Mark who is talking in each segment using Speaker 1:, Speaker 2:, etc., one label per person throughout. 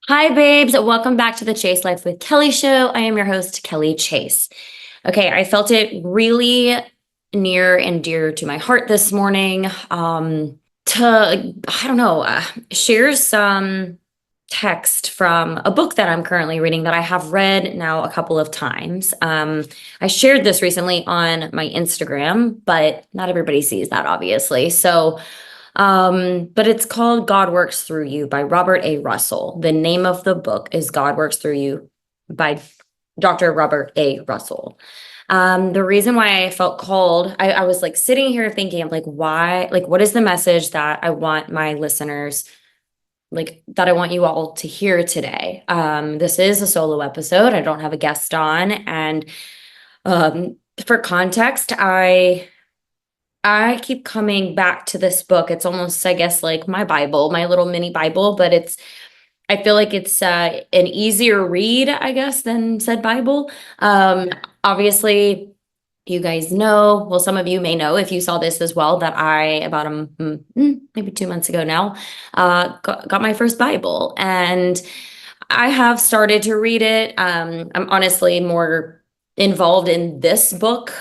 Speaker 1: Hi, babes. Welcome back to the Chase Life with Kelly show. I am your host, Kelly Chase. Okay, I felt it really near and dear to my heart this morning I don't know, share some text from a book that I'm currently reading that I have read now a couple of times. I shared this recently on my Instagram, but not everybody sees that, obviously. But it's called God Works Through You by Robert A. Russell. The name of the book is God Works Through You by Dr. Robert A. Russell. The reason why I felt called, I was like sitting here thinking of like, why, like, what is the message that I want my listeners, like, that I want you all to hear today? This is a solo episode. I don't have a guest on. And for context, I keep coming back to this book. It's almost, I guess, like my Bible, my little mini Bible, but I feel like it's an easier read, I guess, than said Bible. Obviously, you guys know, well, some of you may know if you saw this as well, that I, about maybe 2 months ago now, got my first Bible. And I have started to read it. I'm honestly more involved in this book.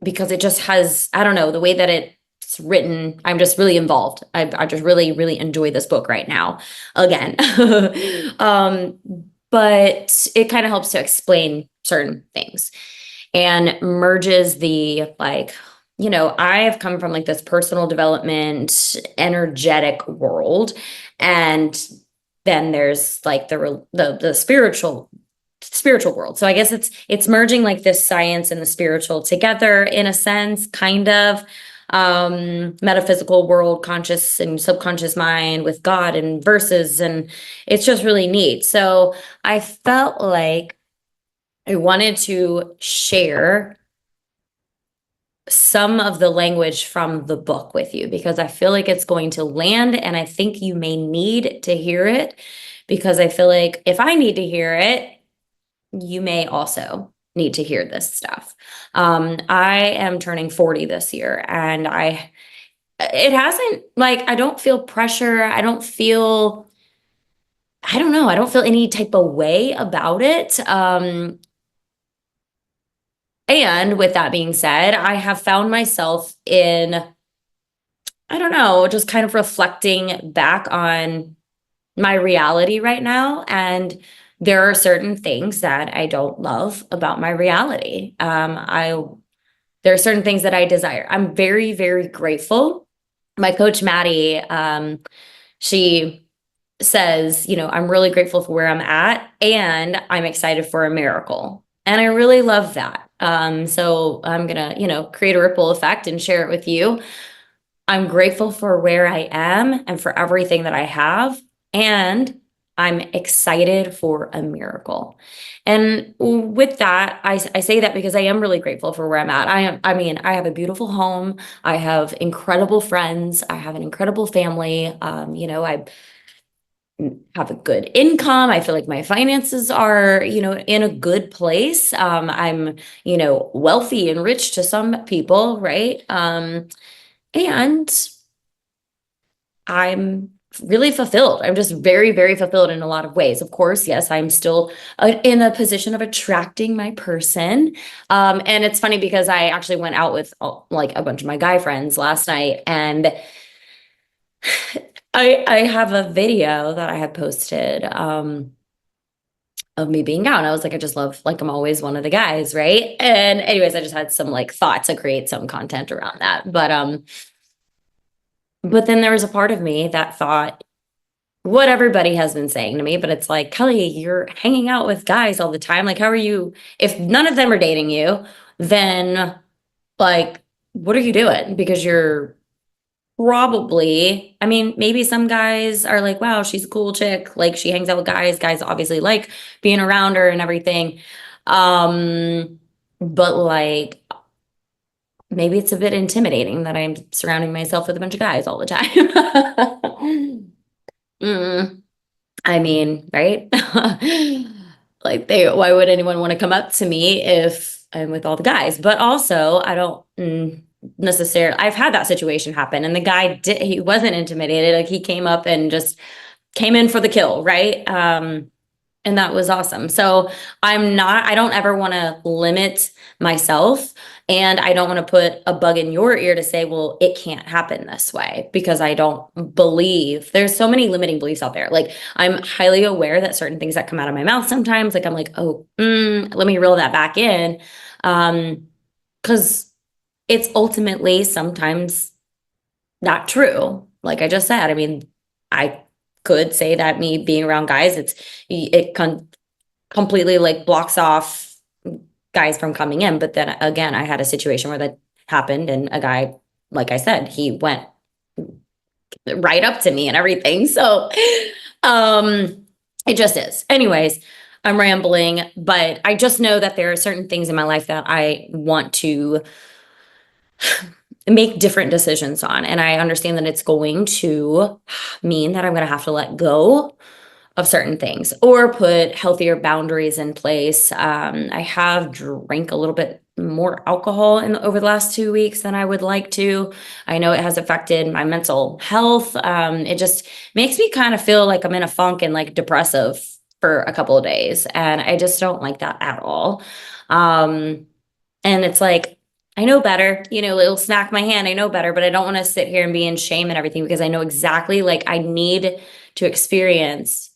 Speaker 1: Because it just has, I don't know, the way that it's written, I'm just really involved. I just really, really enjoy this book right now again. um, but it kind of helps to explain certain things and merges the like, I have come from like this personal development, energetic world. And then there's like the spiritual world. So I guess it's merging like this science and the spiritual together in a sense, kind of metaphysical world, conscious and subconscious mind with God and verses, and it's just really neat. So I felt like I wanted to share some of the language from the book with you because I feel like it's going to land and I think you may need to hear it because I feel like if I need to hear it, you may also need to hear this stuff. I am turning 40 this year and it hasn't like, I don't feel pressure. I don't know. I don't feel any type of way about it. And with that being said, I have found myself in, I don't know, just kind of reflecting back on my reality right now. And there are certain things that I don't love about my reality. There are certain things that I desire. I'm very, very grateful. My coach, Maddie, she says, I'm really grateful for where I'm at and I'm excited for a miracle. And I really love that. So I'm going to, create a ripple effect and share it with you. I'm grateful for where I am and for everything that I have. And I'm excited for a miracle. And with that, I say that because I am really grateful for where I'm at. I have a beautiful home. I have incredible friends. I have an incredible family. I have a good income. I feel like my finances are, in a good place. I'm, wealthy and rich to some people, right? And I'm really fulfilled. I'm just very, very fulfilled in a lot of ways. Of course, yes, I'm still in a position of attracting my person. And it's funny because I actually went out with like a bunch of my guy friends last night, and I have a video that I had posted of me being out. And I was like, I just love, like, I'm always one of the guys, right? And anyways, I just had some like thoughts to create some content around that. But then there was a part of me that thought what everybody has been saying to me, but it's like, Kelly, you're hanging out with guys all the time. Like, how are you? If none of them are dating you, then like, what are you doing? Because you're probably, I mean, maybe some guys are like, wow, she's a cool chick. Like, she hangs out with guys. Guys obviously like being around her and everything. But like, maybe it's a bit intimidating that I'm surrounding myself with a bunch of guys all the time. I mean, right? Like why would anyone want to come up to me if I'm with all the guys? But also, I don't necessarily, I've had that situation happen and the guy he wasn't intimidated. Like he came up and just came in for the kill, right? And that was awesome. So I don't ever want to limit myself, and I don't want to put a bug in your ear to say, well, it can't happen this way, because I don't believe there's so many limiting beliefs out there. Like, I'm highly aware that certain things that come out of my mouth sometimes, like I'm like, oh, let me reel that back in. Because it's ultimately sometimes not true. Like I just said, I mean, I could say that me being around guys, it completely like blocks off guys from coming in. But then again, I had a situation where that happened, and a guy, like I said, he went right up to me and everything. So it just is. Anyways, I'm rambling, but I just know that there are certain things in my life that I want to make different decisions on. And I understand that it's going to mean that I'm going to have to let go of certain things or put healthier boundaries in place. I have drank a little bit more alcohol over the last 2 weeks than I would like to. I know it has affected my mental health. It just makes me kind of feel like I'm in a funk and like depressive for a couple of days. And I just don't like that at all. And it's like, I know better, it'll smack my hand. I know better, but I don't want to sit here and be in shame and everything, because I know exactly, like, I need to experience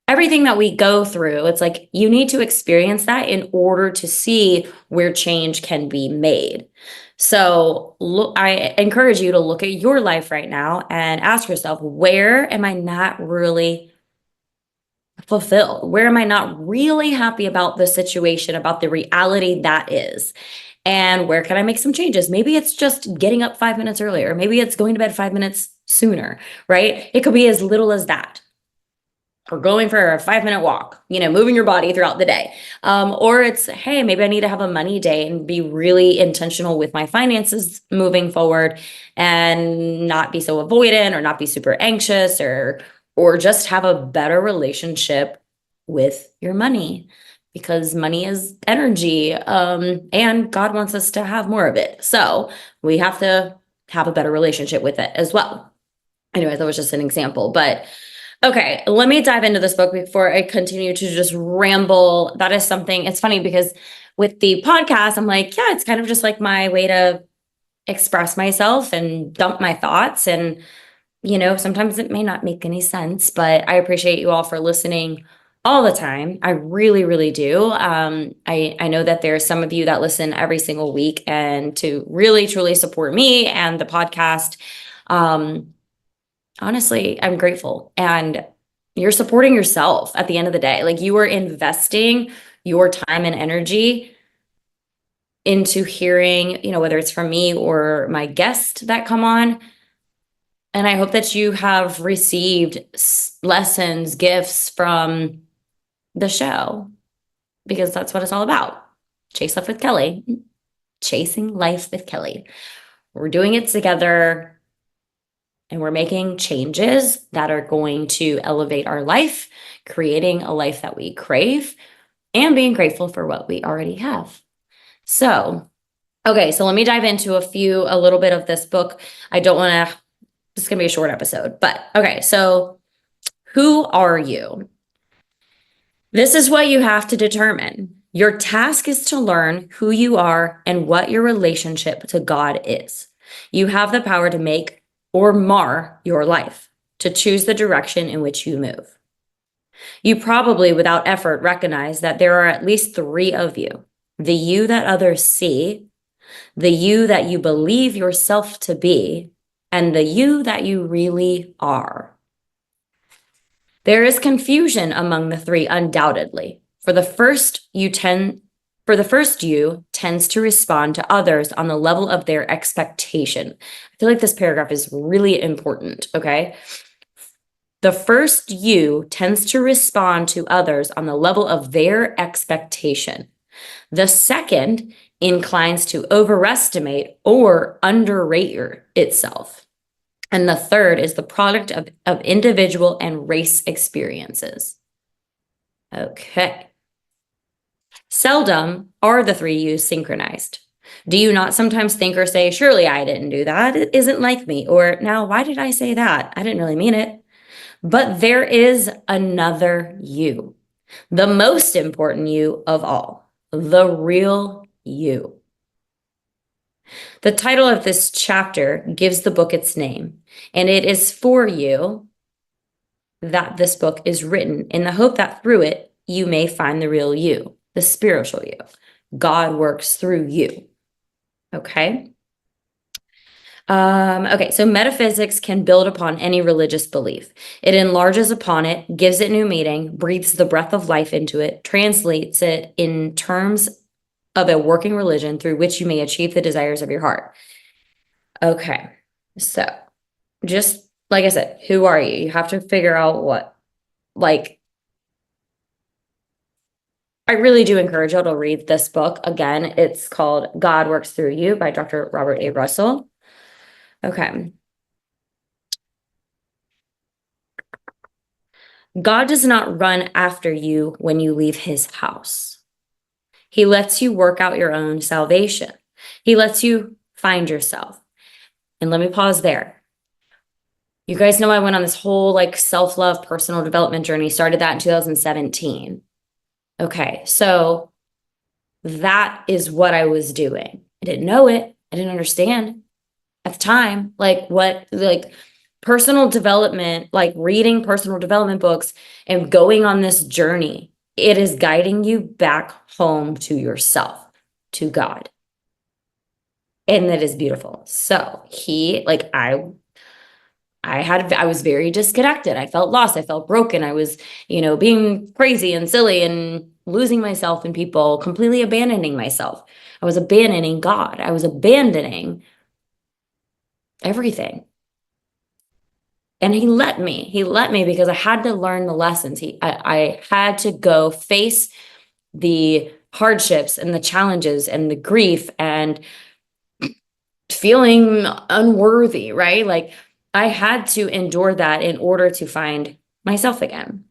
Speaker 1: everything that we go through. It's like, you need to experience that in order to see where change can be made. So I encourage you to look at your life right now and ask yourself, where am I not really fulfilled? Where am I not really happy about the situation, about the reality that is? And where can I make some changes? Maybe it's just getting up 5 minutes earlier. Maybe it's going to bed 5 minutes sooner, right? It could be as little as that. Or going for a 5 minute walk, moving your body throughout the day. Or it's, hey, maybe I need to have a money day and be really intentional with my finances moving forward, and not be so avoidant or not be super anxious, or just have a better relationship with your money, because money is energy. And God wants us to have more of it. So we have to have a better relationship with it as well. Anyways, that was just an example, but okay, let me dive into this book before I continue to just ramble. That is something, it's funny because with the podcast, I'm like, yeah, it's kind of just like my way to express myself and dump my thoughts. And, sometimes it may not make any sense, but I appreciate you all for listening all the time. I really, really do. I know that there's some of you that listen every single week, and to really, truly support me and the podcast. Honestly, I'm grateful. And you're supporting yourself at the end of the day. Like, you are investing your time and energy into hearing, whether it's from me or my guests that come on. And I hope that you have received lessons, gifts from the show, because that's what it's all about. Chase Life with Kelly. Chasing Life with Kelly. We're doing it together. And we're making changes that are going to elevate our life, creating a life that we crave, and being grateful for what we already have. So, okay, so let me dive into a little bit of this book. I don't want to, this is going to be a short episode, but okay, so who are you? This is what you have to determine. Your task is to learn who you are and what your relationship to God is. You have the power to make or mar your life, to choose the direction in which you move. You probably, without effort, recognize that there are at least three of you: the you that others see, the you that you believe yourself to be, and the you that you really are. There is confusion among the three, undoubtedly. For the first you tends to respond to others on the level of their expectation. I feel like this paragraph is really important, okay? The first you tends to respond to others on the level of their expectation. The second inclines to overestimate or underrate itself. And the third is the product of individual and race experiences. Okay. Seldom are the three U's synchronized. Do you not sometimes think or say, surely I didn't do that, it isn't like me, or now why did I say that? I didn't really mean it. But there is another you, the most important you of all, the real you. The title of this chapter gives the book its name, and it is for you that this book is written in the hope that through it, you may find the real you, the spiritual you. God works through you. Okay? Okay, so metaphysics can build upon any religious belief. It enlarges upon it, gives it new meaning, breathes the breath of life into it, translates it in terms of a working religion through which you may achieve the desires of your heart. Okay, so just like I said, who are you? You have to figure out what, like, I really do encourage you to read this book. Again, it's called God Works Through You by Dr. Robert A. Russell. Okay. God does not run after you when you leave his house. He lets you work out your own salvation. He lets you find yourself. And let me pause there. You guys know I went on this whole like self-love personal development journey, started that in 2017. Okay, so that is what I was doing. I didn't know it. I didn't understand at the time, like what, like personal development, like reading personal development books and going on this journey. It is guiding you back home to yourself, to God. And that is beautiful. So I was very disconnected. I felt lost. I felt broken. I was, being crazy and silly and losing myself in people, completely abandoning myself. I was abandoning God. I was abandoning everything. And he let me because I had to learn the lessons. I had to go face the hardships and the challenges and the grief and feeling unworthy, right? Like I had to endure that in order to find myself again.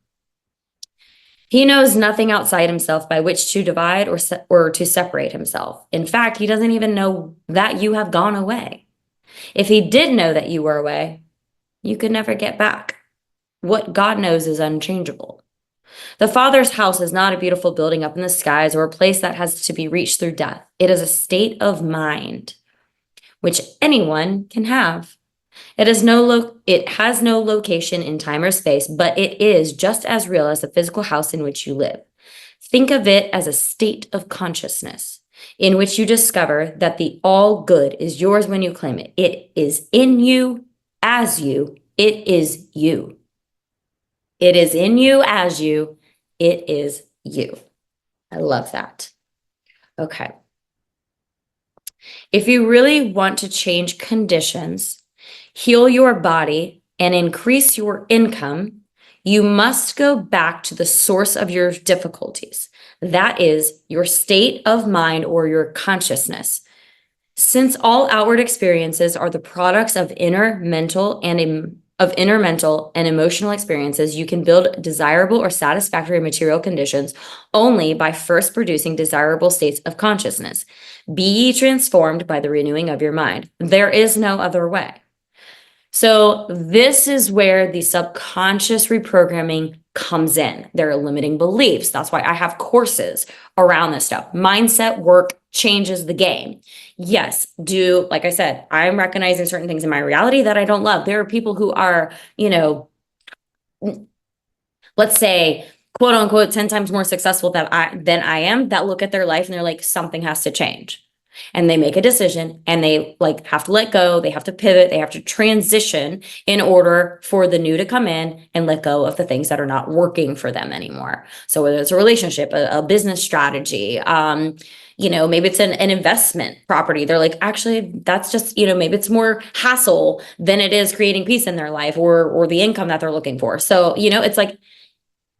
Speaker 1: He knows nothing outside himself by which to divide or to separate himself. In fact, he doesn't even know that you have gone away. If he did know that you were away, you could never get back. What God knows is unchangeable. The Father's house is not a beautiful building up in the skies or a place that has to be reached through death. It is a state of mind, which anyone can have. It has no location in time or space, but it is just as real as the physical house in which you live. Think of it as a state of consciousness in which you discover that the all good is yours when you claim it. It is in you, as you, it is you. It is in you, as you, it is you. I love that. Okay. If you really want to change conditions, heal your body, and increase your income, you must go back to the source of your difficulties. That is your state of mind or your consciousness. Since all outward experiences are the products of inner mental and emotional experiences, you can build desirable or satisfactory material conditions only by first producing desirable states of consciousness. Be ye transformed by the renewing of your mind. There is no other way. So this is where the subconscious reprogramming comes in. There are limiting beliefs. That's why I have courses around this stuff. Mindset work changes the game. Yes, like I said, I'm recognizing certain things in my reality that I don't love. There are people who are, let's say, quote unquote, 10 times more successful than I am, that look at their life and they're like, something has to change. And they make a decision and they like have to let go, they have to pivot, they have to transition in order for the new to come in and let go of the things that are not working for them anymore. So whether it's a relationship, a business strategy, maybe it's an investment property. They're like, actually, that's just, maybe it's more hassle than it is creating peace in their life or the income that they're looking for. So, it's like,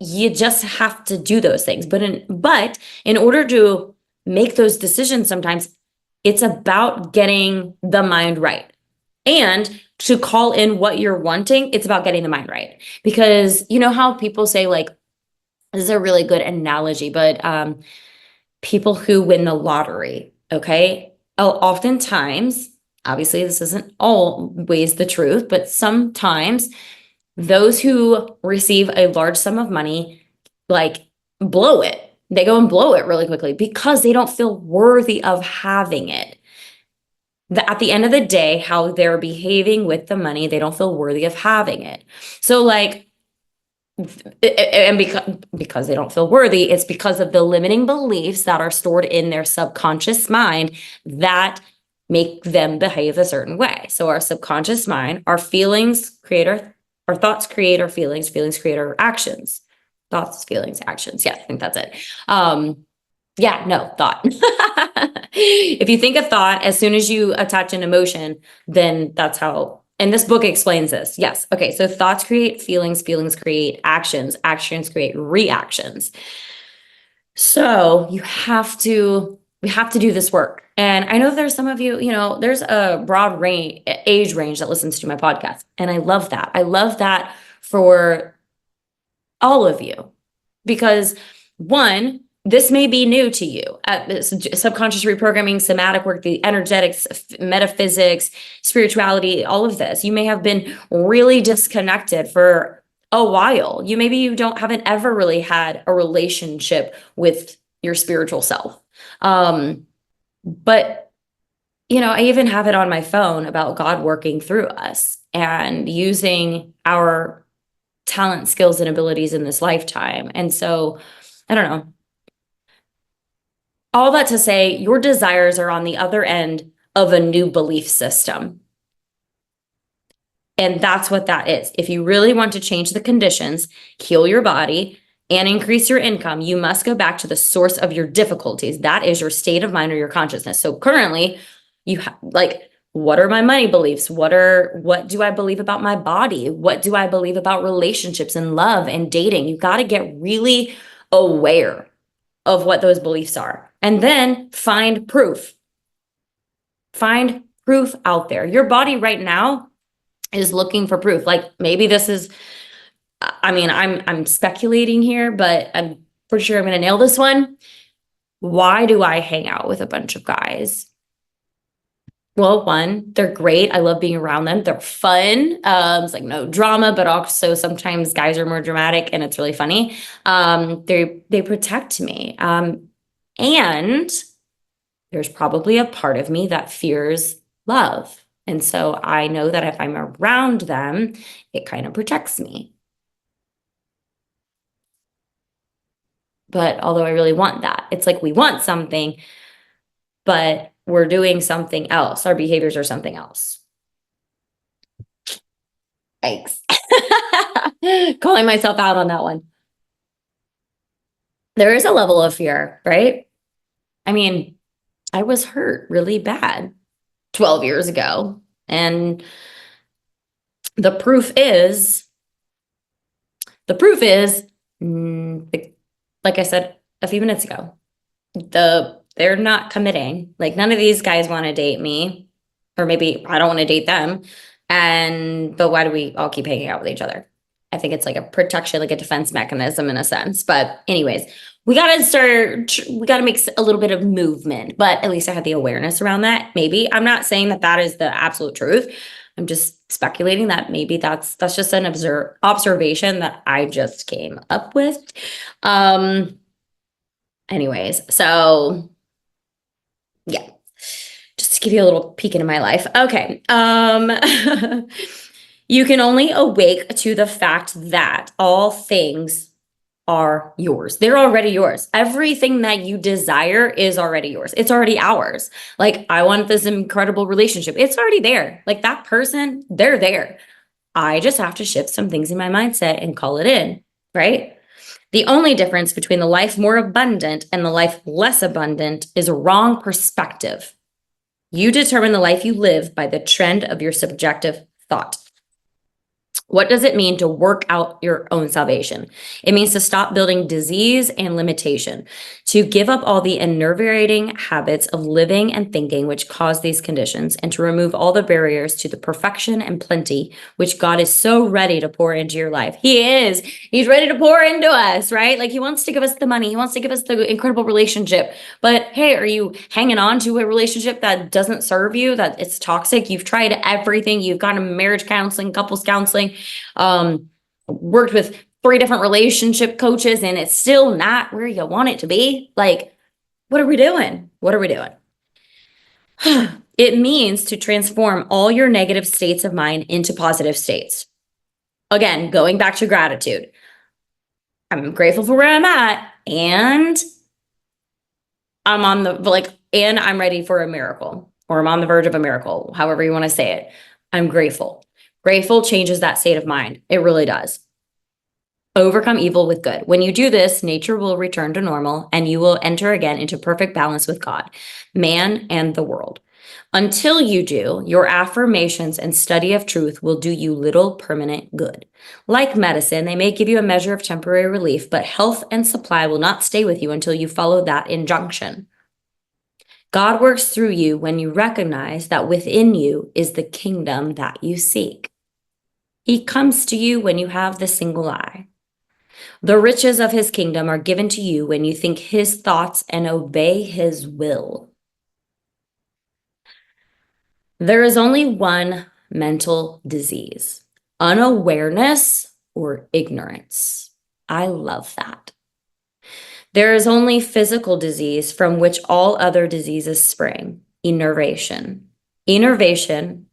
Speaker 1: you just have to do those things. But in order to make those decisions, sometimes it's about getting the mind right. And to call in what you're wanting, it's about getting the mind right. Because you know how people say, like, this is a really good analogy, but people who win the lottery, okay? Oftentimes, obviously this isn't always the truth, but sometimes Those who receive a large sum of money, like, blow it. They go and blow it really quickly because they don't feel worthy of having it. At the end of the day, how they're behaving with the money, they don't feel worthy of having it. So, like, and because they don't feel worthy, it's because of the limiting beliefs that are stored in their subconscious mind that make them behave a certain way. So our subconscious mind, our feelings create our thoughts create our feelings, feelings create our actions. Thoughts, feelings, actions. Yeah, I think that's it. Yeah, no, thought. If you think a thought, as soon as you attach an emotion, then that's how, and this book explains this. Yes. Okay. So thoughts create feelings, feelings create actions, actions create reactions. So we have to do this work. And I know there's some of you, there's a broad age range that listens to my podcast. And I love that. I love that for all of you, because one, this may be new to you. Subconscious reprogramming, somatic work, the energetics, metaphysics, spirituality, all of this. You may have been really disconnected for a while. Maybe you haven't ever really had a relationship with your spiritual self. But I even have it on my phone about God working through us and using our talent, skills, and abilities in this lifetime. And so, I don't know. All that to say, your desires are on the other end of a new belief system. And that's what that is. If you really want to change the conditions, heal your body, and increase your income, you must go back to the source of your difficulties. That is your state of mind or your consciousness. So currently, you have, like, what are my money beliefs? What do I believe about my body? What do I believe about relationships and love and dating? You got to get really aware of what those beliefs are. And then find proof. Find proof out there. Your body right now is looking for proof. Like, maybe this is, I'm speculating here, but I'm pretty sure I'm going to nail this one. Why do I hang out with a bunch of guys? Well, one, they're great. I love being around them. They're fun. It's like no drama, but also sometimes guys are more dramatic and it's really funny. They protect me. And there's probably a part of me that fears love. And so I know that if I'm around them, it kind of protects me. But although I really want that, it's like we want something, but we're doing something else. Our behaviors are something else. Yikes. Calling myself out on that one. There is a level of fear, right? I mean, I was hurt really bad 12 years ago. And the proof is, like I said a few minutes ago, they're not committing. Like, none of these guys want to date me, or maybe I don't want to date them. But why do we all keep hanging out with each other? I think it's like a protection, like a defense mechanism in a sense. But anyways, we got to make a little bit of movement, but at least I had the awareness around that. Maybe I'm not saying that is the absolute truth. I'm just speculating that maybe that's just an observation that I just came up with. Anyways, so yeah, just to give you a little peek into my life. Okay. You can only awake to the fact that all things are yours. They're already yours. Everything that you desire is already yours. It's already ours. Like, I want this incredible relationship. It's already there. Like, that person, they're there. I just have to shift some things in my mindset and call it in, right? The only difference between the life more abundant and the life less abundant is a wrong perspective. You determine the life you live by the trend of your subjective thought. What does it mean to work out your own salvation? It means to stop building disease and limitation, to give up all the enervating habits of living and thinking which cause these conditions, and to remove all the barriers to the perfection and plenty which God is so ready to pour into your life. He is. He's ready to pour into us, right? Like, he wants to give us the money. He wants to give us the incredible relationship. But hey, are you hanging on to a relationship that doesn't serve you, that it's toxic? You've tried everything. You've gone to marriage counseling, couples counseling. counseling, worked with 3 different relationship coaches, and it's still not where you want it to be. Like, what are we doing? What are we doing? It means to transform all your negative states of mind into positive states. Again, going back to gratitude. I'm grateful for where I'm at, and I'm ready for a miracle, or I'm on the verge of a miracle, however you want to say it. I'm grateful. Grateful changes that state of mind. It really does. Overcome evil with good. When you do this, nature will return to normal, and you will enter again into perfect balance with God, man, and the world. Until you do, your affirmations and study of truth will do you little permanent good. Like medicine, they may give you a measure of temporary relief, but health and supply will not stay with you until you follow that injunction. God works through you when you recognize that within you is the kingdom that you seek. He comes to you when you have the single eye. The riches of his kingdom are given to you when you think his thoughts and obey his will. There is only one mental disease: unawareness or ignorance. I love that. There is only physical disease from which all other diseases spring: innervation. Innervation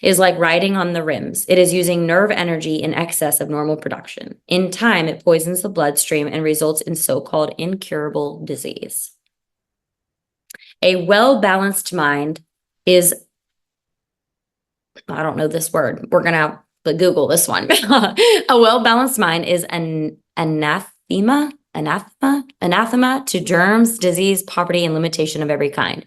Speaker 1: is like riding on the rims. It is using nerve energy in excess of normal production. In time, it poisons the bloodstream and results in so-called incurable disease. A well-balanced mind is, I don't know this word. We're going to have to Google this one. A well-balanced mind is an anathema to germs, disease, poverty, and limitation of every kind.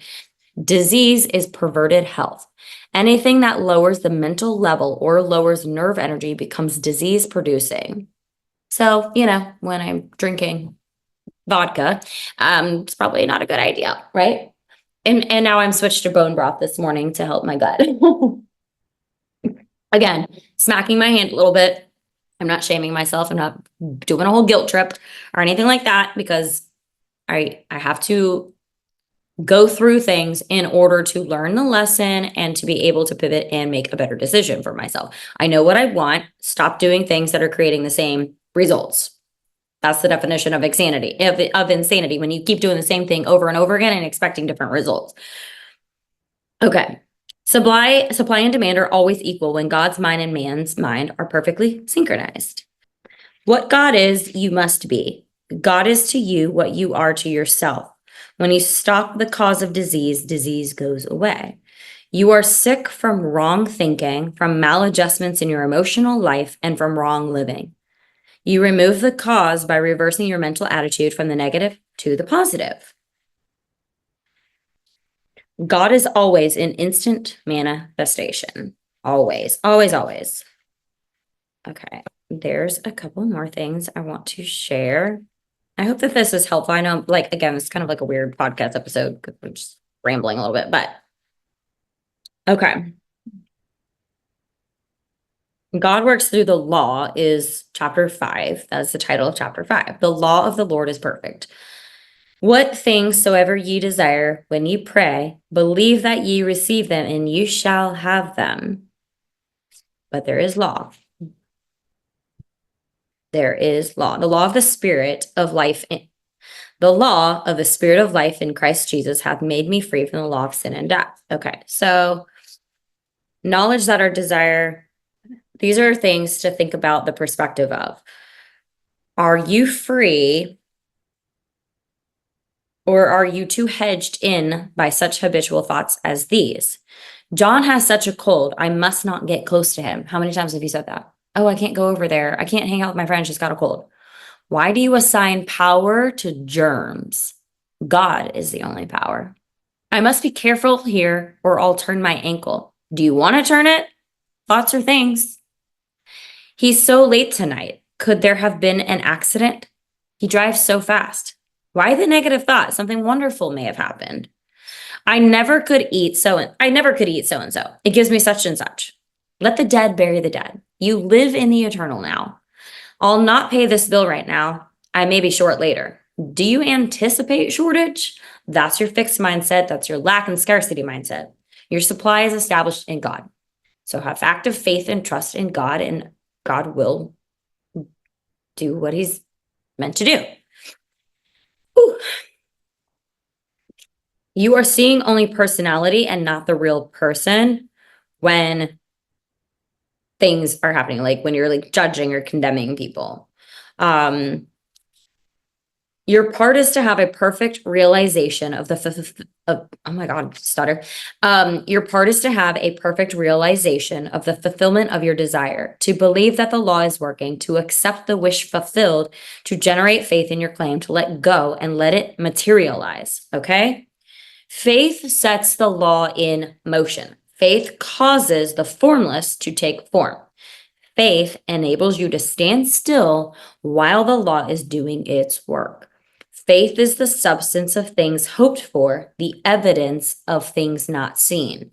Speaker 1: Disease is perverted health. Anything that lowers the mental level or lowers nerve energy becomes disease producing. So, when I'm drinking vodka, it's probably not a good idea, right? And now I'm switched to bone broth this morning to help my gut. Again, smacking my hand a little bit. I'm not shaming myself. I'm not doing a whole guilt trip or anything like that, because I have to go through things in order to learn the lesson and to be able to pivot and make a better decision for myself. I know what I want. Stop doing things that are creating the same results. That's the definition of insanity, when you keep doing the same thing over and over again and expecting different results. Okay. Supply and demand are always equal when God's mind and man's mind are perfectly synchronized. What God is, you must be. God is to you what you are to yourself. When you stop the cause of disease, disease goes away. You are sick from wrong thinking, from maladjustments in your emotional life, and from wrong living. You remove the cause by reversing your mental attitude from the negative to the positive. God is always in instant manifestation. Always, always, always. Okay, there's a couple more things I want to share. I hope that this is helpful. I know, again, it's kind of like a weird podcast episode because I'm just rambling a little bit, but okay. God works through the law is chapter 5. That's the title of chapter 5. The law of the Lord is perfect. What things soever ye desire when ye pray, believe that ye receive them, and you shall have them. But there is law. There is law. The law of the Spirit of life. The law of the Spirit of life in Christ Jesus hath made me free from the law of sin and death. Okay, so knowledge that our desire, these are things to think about the perspective of. Are you free, or are you too hedged in by such habitual thoughts as these? John has such a cold. I must not get close to him. How many times have you said that? Oh, I can't go over there. I can't hang out with my friend. She's got a cold. Why do you assign power to germs? God is the only power. I must be careful here or I'll turn my ankle. Do you want to turn it? Thoughts or things. He's so late tonight. Could there have been an accident? He drives so fast. Why the negative thought? Something wonderful may have happened. I never could eat so and so. It gives me such and such. Let the dead bury the dead. You live in the eternal now. I'll not pay this bill right now. I may be short later. Do you anticipate shortage? That's your fixed mindset. That's your lack and scarcity mindset. Your supply is established in God. So have active faith and trust in God, and God will do what he's meant to do. Whew. You are seeing only personality and not the real person when things are happening, like when you're like judging or condemning people. Your part is to have a perfect realization of oh my God, stutter. Your part is to have a perfect realization of the fulfillment of your desire, to believe that the law is working, to accept the wish fulfilled, to generate faith in your claim, to let go and let it materialize. Okay? Faith sets the law in motion. Faith causes the formless to take form. Faith enables you to stand still while the law is doing its work. Faith is the substance of things hoped for, the evidence of things not seen.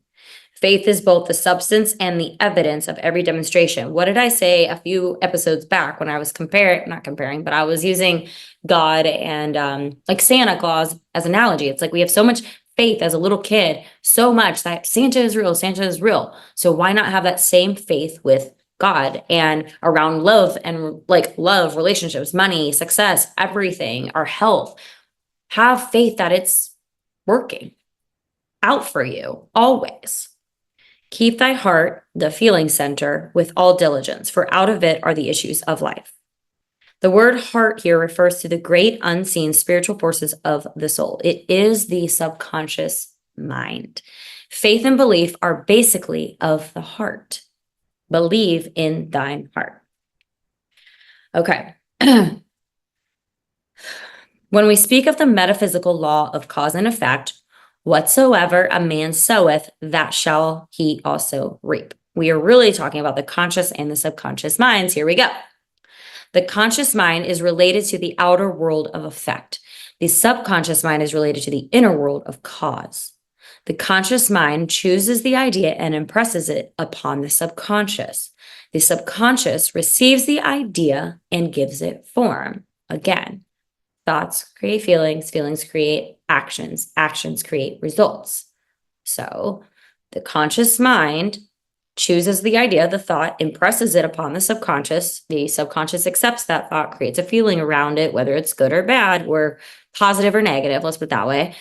Speaker 1: Faith is both the substance and the evidence of every demonstration. What did I say a few episodes back when I was not comparing, but I was using God and like Santa Claus as an analogy? It's like we have so much faith as a little kid, so much that Santa is real, Santa is real. So why not have that same faith with God and around love and like love, relationships, money, success, everything, our health? Have faith that it's working out for you always. Keep thy heart, the feeling center, with all diligence, for out of it are the issues of life. The word heart here refers to the great unseen spiritual forces of the soul. It is the subconscious mind. Faith and belief are basically of the heart. Believe in thine heart. Okay. When we speak of the metaphysical law of cause and effect, whatsoever a man soweth, that shall he also reap. We are really talking about the conscious and the subconscious minds. Here we go. The conscious mind is related to the outer world of effect. The subconscious mind is related to the inner world of cause. The conscious mind chooses the idea and impresses it upon the subconscious. The subconscious receives the idea and gives it form. Again, thoughts create feelings, feelings create actions, actions create results. So the conscious mind chooses the idea, the thought, impresses it upon the subconscious accepts that thought, creates a feeling around it, whether it's good or bad or positive or negative, let's put it that way.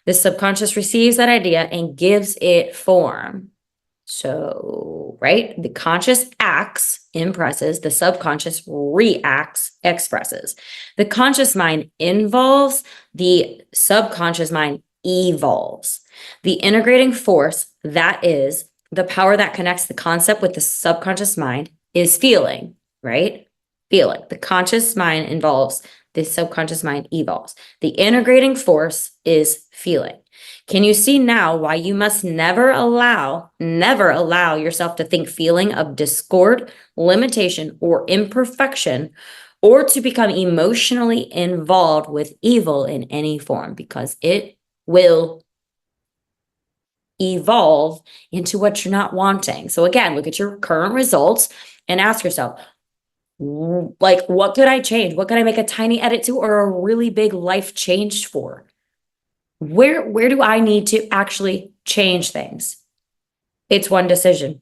Speaker 1: The subconscious receives that idea and gives it form. So, right, the conscious acts, impresses, the subconscious reacts, expresses. The conscious mind involves, the subconscious mind evolves. The integrating force, that is the power that connects the concept with the subconscious mind, is feeling, right? Feeling. The conscious mind involves, the subconscious mind evolves. The integrating force is feeling. Can you see now why you must never allow yourself to think feeling of discord, limitation, or imperfection, or to become emotionally involved with evil in any form, because it will evolve into what you're not wanting. So again, look at your current results and ask yourself, like, what could I change? What could I make a tiny edit to or a really big life change for? Where do I need to actually change things? It's one decision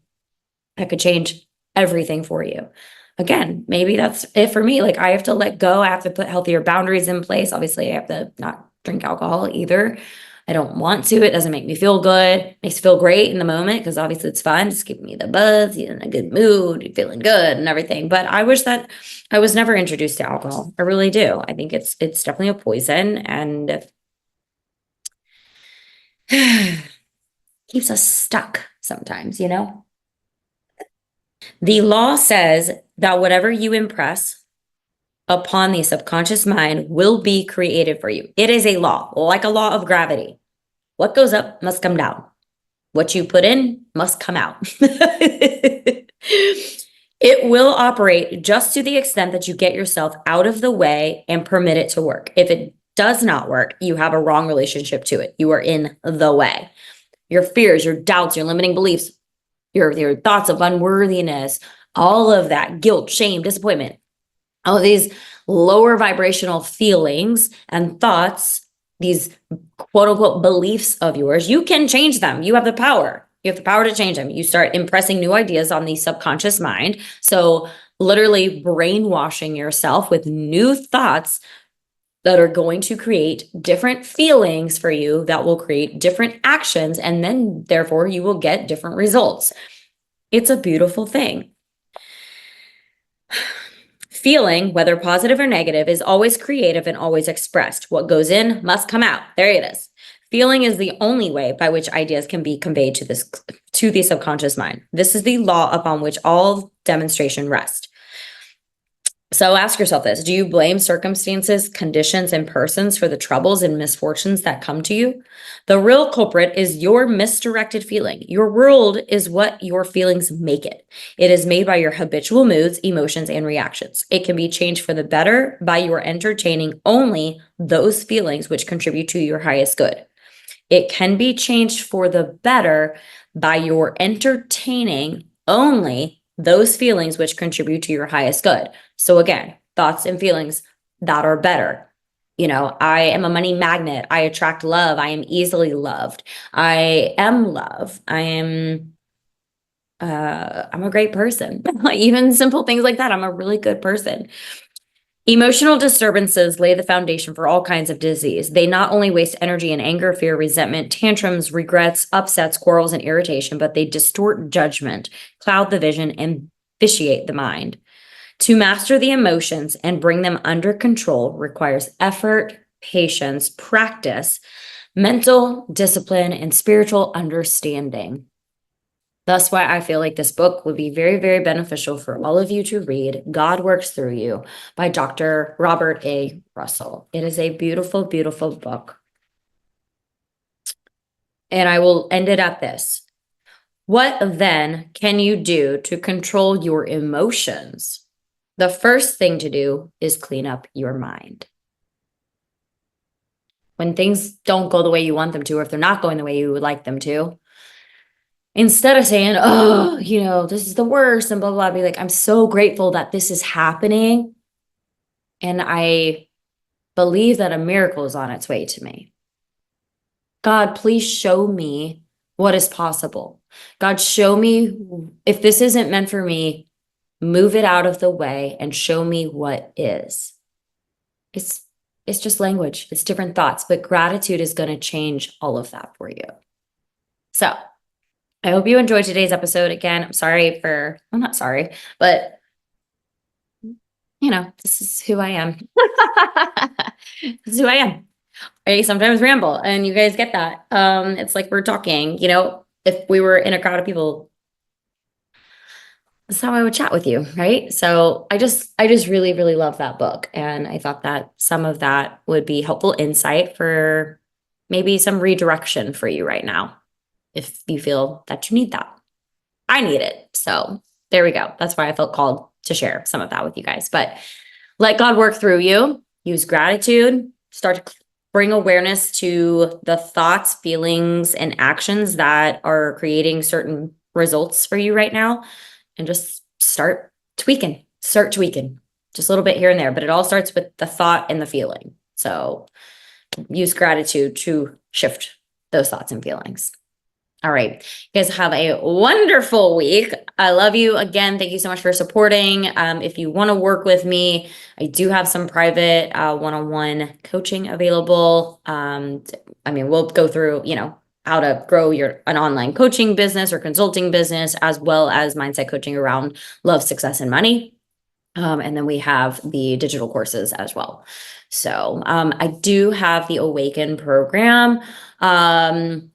Speaker 1: that could change everything for you. Again, maybe that's it for me. Like I have to let go. I have to put healthier boundaries in place. Obviously, I have to not drink alcohol either. I don't want to. It doesn't make me feel good. It makes me feel great in the moment because obviously it's fun. It's giving me the buzz, in a good mood, feeling good and everything. But I wish that I was never introduced to alcohol. I really do. I think it's definitely a poison and keeps us stuck sometimes, The law says that whatever you impress upon the subconscious mind will be created for you. It is a law, like a law of gravity. What goes up must come down. What you put in must come out. It will operate just to the extent that you get yourself out of the way and permit it to work. If it does not work, you have a wrong relationship to it. You are in the way. Your fears, your doubts, your limiting beliefs, your thoughts of unworthiness, all of that, guilt, shame, disappointment, all of these lower vibrational feelings and thoughts, these quote unquote beliefs of yours, you can change them. You have the power. You have the power to change them. You start impressing new ideas on the subconscious mind. So literally brainwashing yourself with new thoughts that are going to create different feelings for you that will create different actions. And then therefore you will get different results. It's a beautiful thing. Feeling, whether positive or negative, is always creative and always expressed. What goes in must come out. There it is. Feeling is the only way by which ideas can be conveyed to the subconscious mind. This is the law upon which all demonstration rests. So ask yourself this: do you blame circumstances, conditions, and persons for the troubles and misfortunes that come to you? The real culprit is your misdirected feeling. Your world is what your feelings make it. It is made by your habitual moods, emotions, and reactions. It can be changed for the better by your entertaining only those feelings which contribute to your highest good. It can be changed for the better by your entertaining only those feelings which contribute to your highest good. So again, thoughts and feelings that are better. You know, I am a money magnet. I attract love. I am easily loved. I am love. I'm a great person. Even simple things like that. I'm a really good person. Emotional disturbances lay the foundation for all kinds of disease. They not only waste energy in anger, fear, resentment, tantrums, regrets, upsets, quarrels, and irritation, but they distort judgment, cloud the vision, and vitiate the mind. To master the emotions and bring them under control requires effort, patience, practice, mental discipline, and spiritual understanding. That's why I feel like this book would be very, very beneficial for all of you to read. God Works Through You by Dr. Robert A. Russell. It is a beautiful, beautiful book. And I will end it at this. What then can you do to control your emotions? The first thing to do is clean up your mind. When things don't go the way you want them to, or if they're not going the way you would like them to, instead of saying, oh, this is the worst and blah, blah, blah, be like, I'm so grateful that this is happening. And I believe that a miracle is on its way to me. God, please show me what is possible. God, show me if this isn't meant for me, move it out of the way and show me what is. It's just language. It's different thoughts, but gratitude is going to change all of that for you. So I hope you enjoyed today's episode. Again, I'm not sorry, but this is who I am. This is who I am. I sometimes ramble and you guys get that. It's like we're talking, if we were in a crowd of people, that's how I would chat with you, right? So I just really, really love that book. And I thought that some of that would be helpful insight for maybe some redirection for you right now, if you feel that you need that. I need it. So there we go. That's why I felt called to share some of that with you guys. But let God work through you. Use gratitude. Start to bring awareness to the thoughts, feelings, and actions that are creating certain results for you right now. And just start tweaking. Just a little bit here and there. But it all starts with the thought and the feeling. So use gratitude to shift those thoughts and feelings. All right. You guys have a wonderful week. I love you. Again, thank you so much for supporting. If you want to work with me, I do have some private one-on-one coaching available. We'll go through, how to grow an online coaching business or consulting business, as well as mindset coaching around love, success, and money. And then we have the digital courses as well. So I do have the Awaken program. I'm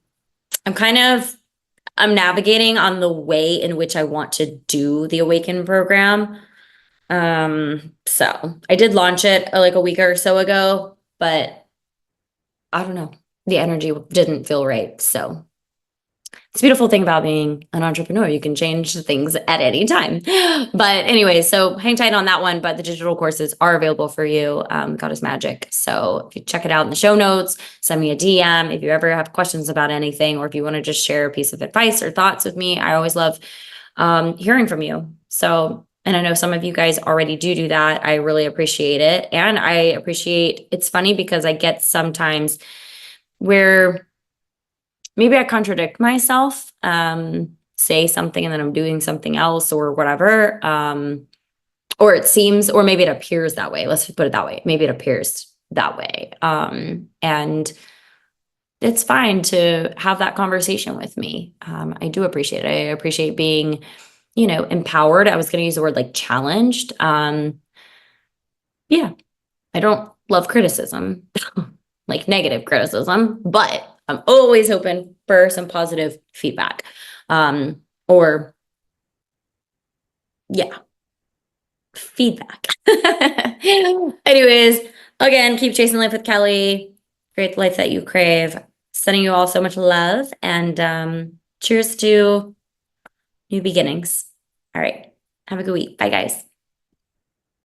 Speaker 1: navigating on the way in which I want to do the Awaken program. So I did launch it like a week or so ago, but I don't know. The energy didn't feel right. So it's a beautiful thing about being an entrepreneur. You can change things at any time. But anyway, so hang tight on that one. But the digital courses are available for you. God is magic. So if you check it out in the show notes, send me a DM. If you ever have questions about anything, or if you want to just share a piece of advice or thoughts with me, I always love hearing from you. So, and I know some of you guys already do that. I really appreciate it. And it's funny because I get sometimes where maybe I contradict myself, say something and then I'm doing something else or whatever. Or it seems, or maybe it appears that way. Let's put it that way. Maybe it appears that way. And it's fine to have that conversation with me. I do appreciate it. I appreciate being, empowered. I was going to use the word like challenged. Yeah, I don't love criticism, like negative criticism, but I'm always open for some positive feedback. Or yeah, feedback. Anyways, again, keep chasing life with Kelly. Create the life that you crave. Sending you all so much love and cheers to new beginnings. All right. Have a good week. Bye, guys.